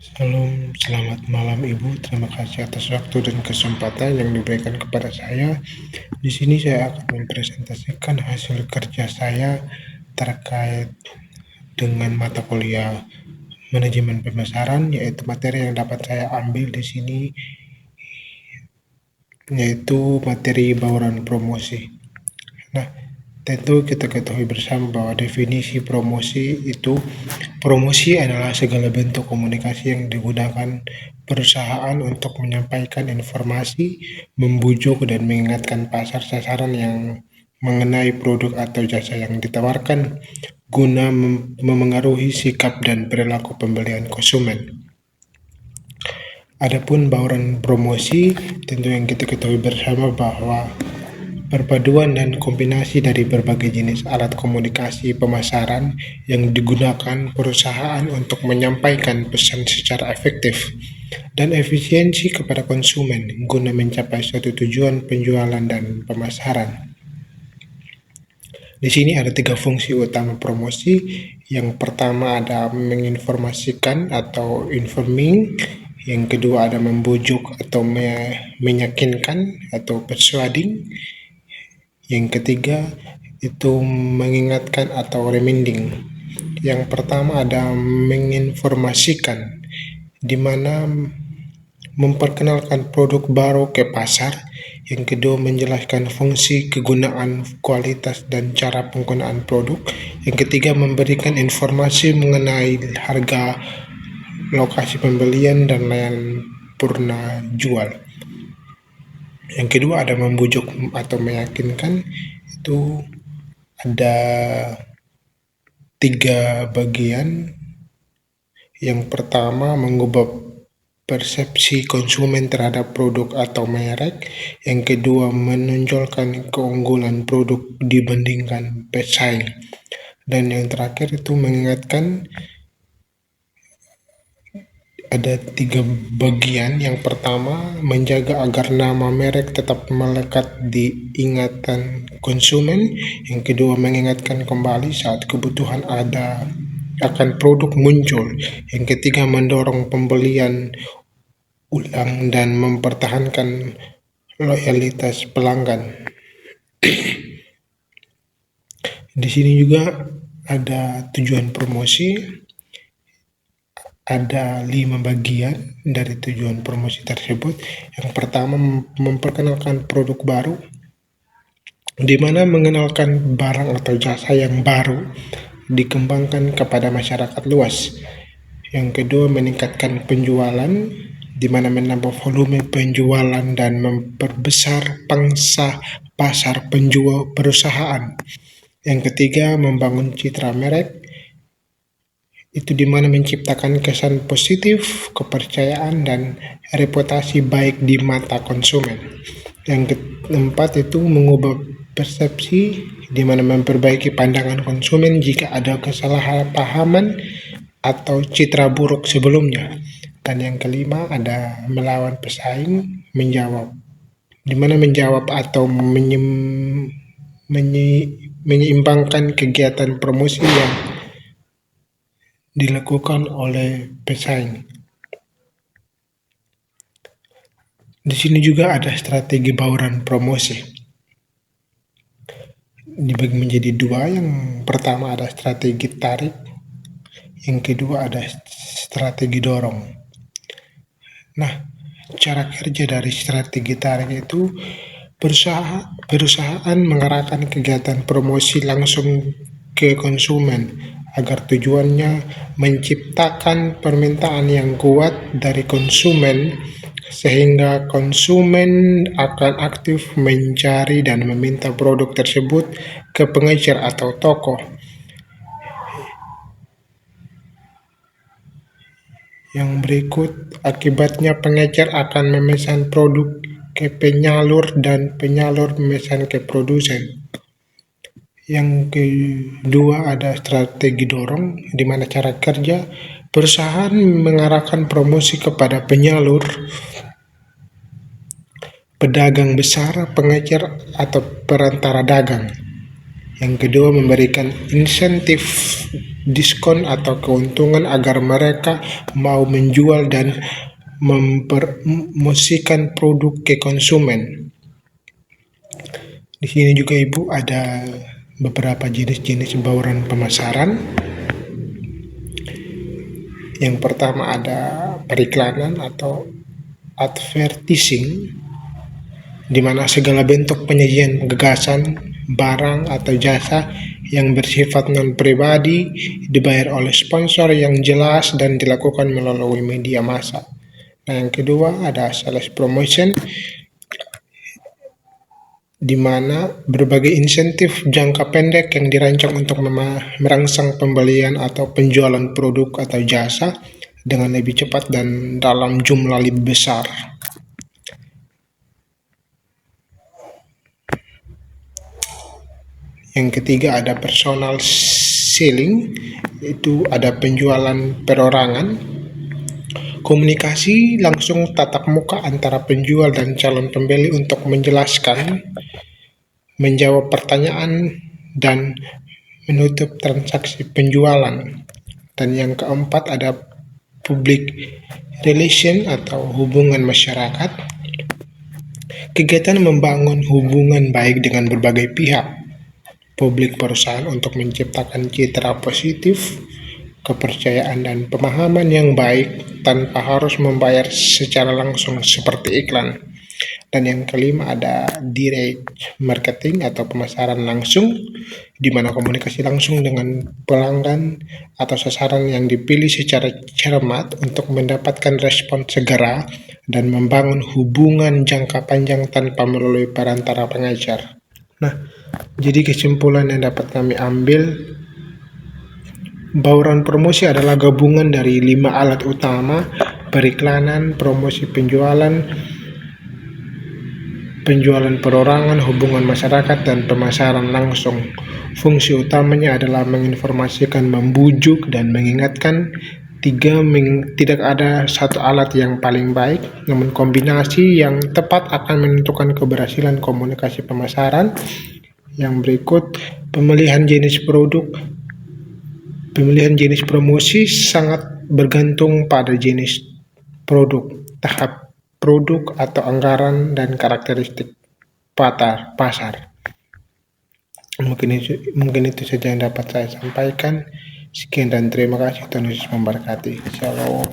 Salam, selamat malam Ibu. Terima kasih atas waktu dan kesempatan yang diberikan kepada saya. Di sini saya akan mempresentasikan hasil kerja saya terkait dengan mata kuliah manajemen pemasaran, yaitu materi yang dapat saya ambil di sini, yaitu materi bauran promosi. Nah, tentu kita ketahui bersama bahwa definisi promosi adalah segala bentuk komunikasi yang digunakan perusahaan untuk menyampaikan informasi, membujuk dan mengingatkan pasar sasaran yang mengenai produk atau jasa yang ditawarkan guna memengaruhi sikap dan perilaku pembelian konsumen. Adapun bauran promosi, tentu yang kita ketahui bersama bahwa perpaduan dan kombinasi dari berbagai jenis alat komunikasi pemasaran yang digunakan perusahaan untuk menyampaikan pesan secara efektif dan efisiensi kepada konsumen guna mencapai suatu tujuan penjualan dan pemasaran. Di sini ada 3 fungsi utama promosi. Yang pertama ada menginformasikan atau informing. Yang kedua ada membujuk atau meyakinkan atau persuading. Yang ketiga itu mengingatkan atau reminding. Yang pertama ada menginformasikan, di mana memperkenalkan produk baru ke pasar. Yang kedua menjelaskan fungsi, kegunaan, kualitas, dan cara penggunaan produk. Yang ketiga memberikan informasi mengenai harga, lokasi pembelian, dan layanan purna jual. Yang kedua ada membujuk atau meyakinkan, itu ada 3 bagian. Yang pertama mengubah persepsi konsumen terhadap produk atau merek. Yang kedua menonjolkan keunggulan produk dibandingkan pesaing. Dan yang terakhir itu mengingatkan. Ada 3 bagian. Yang pertama menjaga agar nama merek tetap melekat di ingatan konsumen. Yang kedua mengingatkan kembali saat kebutuhan ada akan produk muncul. Yang ketiga mendorong pembelian ulang dan mempertahankan loyalitas pelanggan. Di sini juga ada tujuan promosi. Ada 5 bagian dari tujuan promosi tersebut. Yang pertama memperkenalkan produk baru, di mana mengenalkan barang atau jasa yang baru dikembangkan kepada masyarakat luas. Yang kedua meningkatkan penjualan, di mana menambah volume penjualan dan memperbesar pangsa pasar penjual perusahaan. Yang ketiga membangun citra merek, itu di mana menciptakan kesan positif, kepercayaan, dan reputasi baik di mata konsumen. Yang keempat itu mengubah persepsi, di mana memperbaiki pandangan konsumen jika ada kesalahpahaman atau citra buruk sebelumnya. Dan yang kelima ada melawan pesaing, di mana menjawab atau menyeimbangkan kegiatan promosi yang dilakukan oleh pesaing. Di sini juga ada strategi bauran promosi. Dibagi menjadi 2. Yang pertama ada strategi tarik, yang kedua ada strategi dorong. Nah, cara kerja dari strategi tarik itu perusahaan mengarahkan kegiatan promosi langsung ke konsumen agar tujuannya menciptakan permintaan yang kuat dari konsumen, sehingga konsumen akan aktif mencari dan meminta produk tersebut ke pengecer atau toko. Yang berikut akibatnya pengecer akan memesan produk ke penyalur dan penyalur memesan ke produsen. Yang kedua ada strategi dorong, di mana cara kerja perusahaan mengarahkan promosi kepada penyalur, pedagang besar, pengecer, atau perantara dagang. Yang kedua memberikan insentif diskon atau keuntungan agar mereka mau menjual dan mempromosikan produk ke konsumen. Di sini juga Ibu ada beberapa jenis-jenis bauran pemasaran. Yang pertama ada periklanan atau advertising, di mana segala bentuk penyajian gagasan, barang atau jasa yang bersifat non-pribadi dibayar oleh sponsor yang jelas dan dilakukan melalui media massa. Nah, yang kedua ada sales promotion, di mana berbagai insentif jangka pendek yang dirancang untuk merangsang pembelian atau penjualan produk atau jasa dengan lebih cepat dan dalam jumlah lebih besar. Yang ketiga ada personal selling, itu ada penjualan perorangan, komunikasi langsung tatap muka antara penjual dan calon pembeli untuk menjelaskan, menjawab pertanyaan, dan menutup transaksi penjualan. Dan yang keempat ada public relation atau hubungan masyarakat, kegiatan membangun hubungan baik dengan berbagai pihak publik perusahaan untuk menciptakan citra positif, kepercayaan dan pemahaman yang baik tanpa harus membayar secara langsung seperti iklan. Dan yang kelima ada direct marketing atau pemasaran langsung, di mana komunikasi langsung dengan pelanggan atau sasaran yang dipilih secara cermat untuk mendapatkan respon segera dan membangun hubungan jangka panjang tanpa melalui perantara pengajar. Nah, jadi kesimpulan yang dapat kami ambil, bauran promosi adalah gabungan dari 5 alat utama: periklanan, promosi penjualan, penjualan perorangan, hubungan masyarakat, dan pemasaran langsung. Fungsi utamanya adalah menginformasikan, membujuk, dan mengingatkan. Tidak ada satu alat yang paling baik, namun kombinasi yang tepat akan menentukan keberhasilan komunikasi pemasaran. Yang berikut, pemilihan jenis promosi sangat bergantung pada jenis produk, tahap produk atau anggaran, dan karakteristik pasar. Mungkin itu saja yang dapat saya sampaikan. Sekian dan terima kasih. Tuhan Yesus memberkati. Shalom.